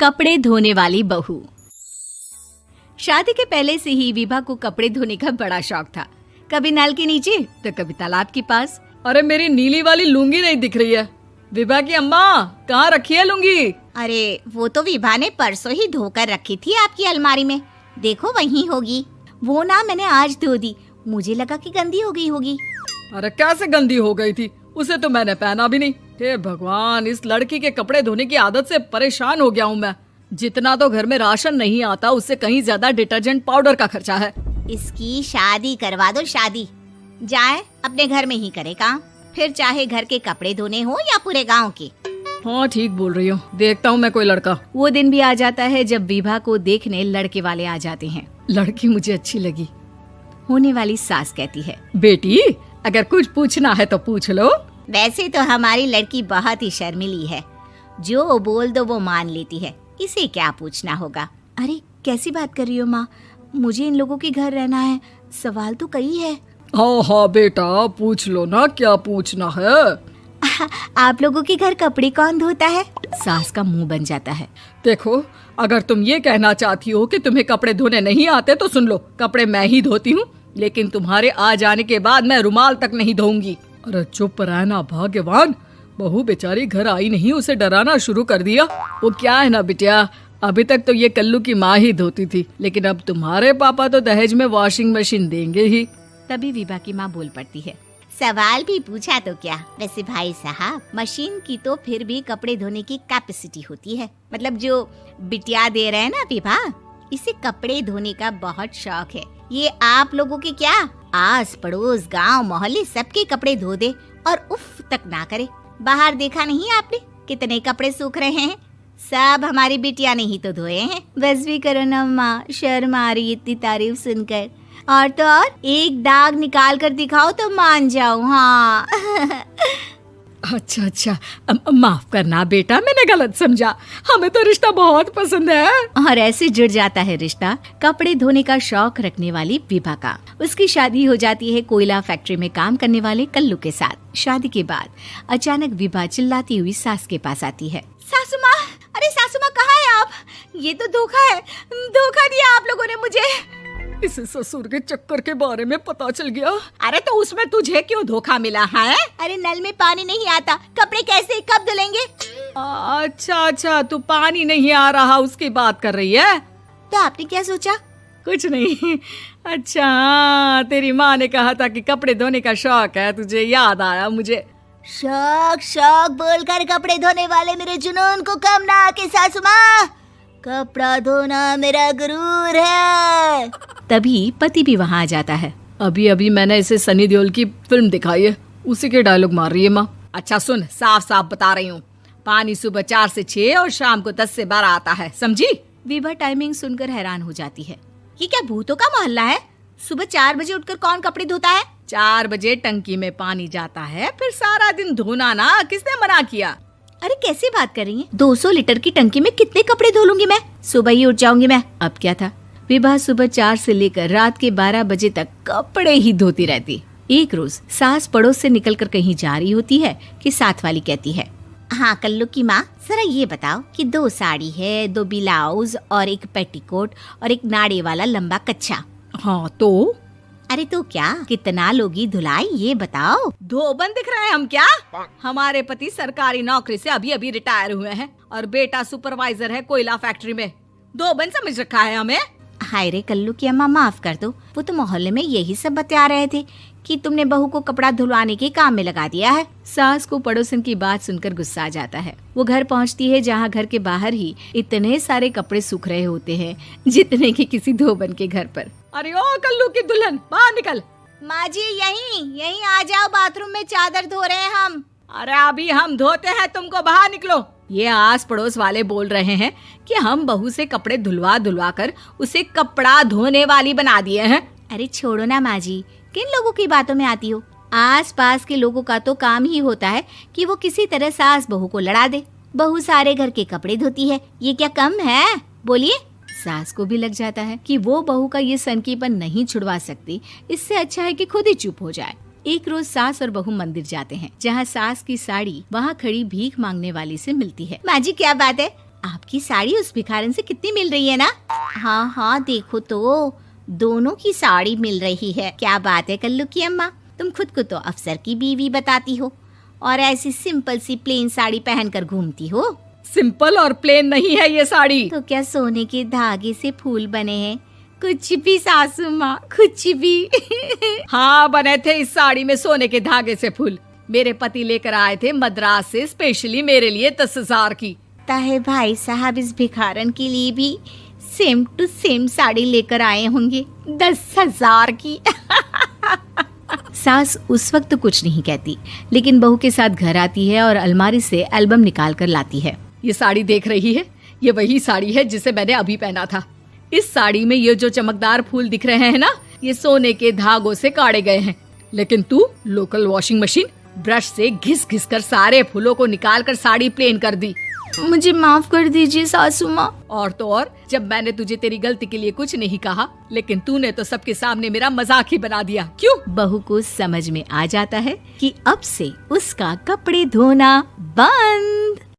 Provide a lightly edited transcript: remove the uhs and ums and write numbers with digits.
कपड़े धोने वाली बहू। शादी के पहले से ही विभा को कपड़े धोने का बड़ा शौक था। कभी नल के नीचे तो कभी तालाब के पास। अरे मेरी नीली वाली लुंगी नहीं दिख रही है। विभा की अम्मा, कहाँ रखी है लुंगी? अरे वो तो विभा ने परसों ही धोकर रखी थी आपकी अलमारी में, देखो वहीं होगी। वो ना मैंने आज धो दी, मुझे लगा कि गंदी हो गई होगी। अरे कैसे गंदी हो गई थी? उसे तो मैंने पहना भी नहीं। हे भगवान, इस लड़की के कपड़े धोने की आदत से परेशान हो गया हूँ मैं। जितना तो घर में राशन नहीं आता, उससे कहीं ज्यादा डिटर्जेंट पाउडर का खर्चा है। इसकी शादी करवा दो, शादी जाए अपने घर में ही करे काम, फिर चाहे घर के कपड़े धोने हो या पूरे गांव के। हाँ ठीक बोल रही हूँ, देखता हूँ मैं कोई लड़का। वो दिन भी आ जाता है जब विभा को देखने लड़के वाले आ जाते हैं। लड़की मुझे अच्छी लगी। होने वाली सास कहती है, बेटी अगर कुछ पूछना है तो पूछ लो। वैसे तो हमारी लड़की बहुत ही शर्मीली है, जो बोल दो वो मान लेती है, इसे क्या पूछना होगा। अरे कैसी बात कर रही हो माँ, मुझे इन लोगों के घर रहना है, सवाल तो कई है। हाँ हाँ बेटा, पूछ लो ना, क्या पूछना है। आप लोगों के घर कपड़े कौन धोता है? सास का मुंह बन जाता है। देखो, अगर तुम ये कहना चाहती हो कि तुम्हें कपड़े धोने नहीं आते तो सुन लो, कपड़े मैं ही धोती हूँ, लेकिन तुम्हारे आ जाने के बाद मैं रुमाल तक नहीं धोऊंगी। अरे चुप रहना भाग्यवान, बहू बेचारी घर आई नहीं, उसे डराना शुरू कर दिया। वो क्या है ना बिटिया, अभी तक तो ये कल्लू की माँ ही धोती थी, लेकिन अब तुम्हारे पापा तो दहेज में वॉशिंग मशीन देंगे ही। तभी विभा की माँ बोल पड़ती है, सवाल भी पूछा तो क्या। वैसे भाई साहब, मशीन की तो फिर भी कपड़े धोने की कैपेसिटी होती है। मतलब जो बिटिया दे रहे हैं ना विभा, इसे कपड़े धोने का बहुत शौक है। ये आप लोगों के क्या, आस पड़ोस गांव मोहल्ले सबके कपड़े धो दे और उफ तक ना करे। बाहर देखा नहीं आपने कितने कपड़े सूख रहे हैं? सब हमारी बिटिया ने ही तो धोए हैं। बस भी करो ना माँ, शर्म आ रही इतनी तारीफ सुनकर। और तो और एक दाग निकाल कर दिखाओ तो मान जाओ। हाँ अच्छा, माफ करना बेटा, मैंने गलत समझा। हमें तो रिश्ता बहुत पसंद है। और ऐसे जुड़ जाता है रिश्ता कपड़े धोने का शौक रखने वाली विभा का। उसकी शादी हो जाती है कोयला फैक्ट्री में काम करने वाले कल्लू के साथ। शादी के बाद अचानक विभा चिल्लाती हुई सास के पास आती है। सासू माँ, अरे सासू माँ कहाँ है आप? ये तो धोखा है, धोखा दिया आप लोगों ने मुझे। इसे ससुर के चक्कर के बारे में पता चल गया। अरे तो उसमें तुझे क्यों धोखा मिला है? अरे नल में पानी नहीं आता, कपड़े कैसे कब धुलेंगे? अच्छा, तू पानी नहीं आ रहा उसकी बात कर रही है। तो आपने क्या सोचा? कुछ नहीं। अच्छा, तेरी माँ ने कहा था कि कपड़े धोने का शौक है तुझे, याद आया मुझे। शौक बोलकर कपड़े धोने वाले मेरे जुनून को कम ना आके सासू माँ, कपड़ा धोना मेरा गुरूर है। तभी पति भी वहाँ आ जाता है। अभी मैंने इसे सनी देओल की फिल्म दिखाई है, उसी के डायलॉग मार रही है माँ। अच्छा सुन, साफ साफ बता रही हूँ, पानी सुबह 4 से 6 और शाम को 10 से 12 आता है, समझी? विभा टाइमिंग सुनकर हैरान हो जाती है। ये क्या भूतों का मोहल्ला है? सुबह 4 बजे उठकर कौन कपड़े धोता है? 4 बजे टंकी में पानी जाता है, फिर सारा दिन धोना ना, किसने मना किया? अरे कैसी बात कर रही हैं? 200 लीटर की टंकी में कितने कपड़े धो लूंगी मैं? सुबह ही उठ जाऊंगी मैं। अब क्या था, विभा सुबह 4 से लेकर रात के 12 बजे तक कपड़े ही धोती रहती। एक रोज सास पड़ोस से निकलकर कहीं जा रही होती है कि साथ वाली कहती है, हाँ कल्लू की माँ, जरा ये बताओ कि 2 साड़ी है, 2 ब्लाउज और एक पेटीकोट और एक नाड़े वाला लंबा कच्छा। हाँ तो? अरे तो क्या, कितना लोगी धुलाई ये बताओ। धोबन दिख रहे हैं हम क्या? हमारे पति सरकारी नौकरी से अभी रिटायर हुए हैं और बेटा सुपरवाइजर है कोयला फैक्ट्री में। धोबन समझ रखा है हमें? हाय रे कल्लू की अम्मा, माफ कर दो, वो तो मोहल्ले में यही सब बता रहे थे कि तुमने बहू को कपड़ा धुलवाने के काम में लगा दिया है। सास को पड़ोसन की बात सुनकर गुस्सा आ जाता है। वो घर पहुंचती है जहां घर के बाहर ही इतने सारे कपड़े सूख रहे होते हैं जितने कि किसी धोबन के घर पर। अरे ओ कल्लू की दुल्हन, बाहर निकल। माँ जी यहीं आ जाओ, बाथरूम में चादर धो रहे हैं हम। अरे अभी हम धोते हैं, तुमको बाहर निकलो। ये आस पड़ोस वाले बोल रहे हैं कि हम बहू से कपड़े धुलवा कर उसे कपड़ा धोने वाली बना दिए हैं। अरे छोड़ो ना माँ जी, किन लोगों की बातों में आती हो? आस पास के लोगों का तो काम ही होता है कि वो किसी तरह सास बहू को लड़ा दे। बहू सारे घर के कपड़े धोती है, ये क्या कम है? बोलिए। सास को भी लग जाता है कि वो बहू का ये सनकीपन नहीं छुड़वा सकती, इससे अच्छा है कि खुद ही चुप हो जाए। एक रोज सास और बहू मंदिर जाते हैं, जहाँ सास की साड़ी वहाँ खड़ी भीख मांगने वाली से मिलती है। माँ जी क्या बात है, आपकी साड़ी उस भिखारन से कितनी मिल रही है ना? हाँ हाँ, देखो तो दोनों की साड़ी मिल रही है। क्या बात है कल्लू की अम्मा, तुम खुद को तो अफसर की बीवी बताती हो और ऐसी सिंपल सी प्लेन साड़ी पहनकर घूमती हो। सिंपल और प्लेन नहीं है ये साड़ी। तो क्या सोने के धागे से फूल बने हैं? कुछ भी सासू माँ, कुछ भी। हाँ, बने थे इस साड़ी में सोने के धागे से फूल। मेरे पति लेकर आए थे मद्रास से स्पेशली मेरे लिए 10,000 की। ताहे भाई साहब इस भिखारन के लिए भी सेम टू सेम साड़ी लेकर आए होंगे 10,000 की। सास उस वक्त तो कुछ नहीं कहती, लेकिन बहू के साथ घर आती है और अलमारी से एल्बम निकाल कर लाती है। ये साड़ी देख रही है, ये वही साड़ी है जिसे मैंने अभी पहना था। इस साड़ी में ये जो चमकदार फूल दिख रहे हैं ना, ये सोने के धागों से काटे गए हैं। लेकिन तू लोकल वॉशिंग मशीन ब्रश से घिस घिस कर सारे फूलों को निकाल कर साड़ी प्लेन कर दी। मुझे माफ कर दीजिए सासू माँ। और तो और, जब मैंने तुझे तेरी गलती के लिए कुछ नहीं कहा, लेकिन तूने तो सबके सामने मेरा मजाक ही बना दिया। क्यों? बहू को समझ में आ जाता है कि अब से उसका कपड़े धोना बंद।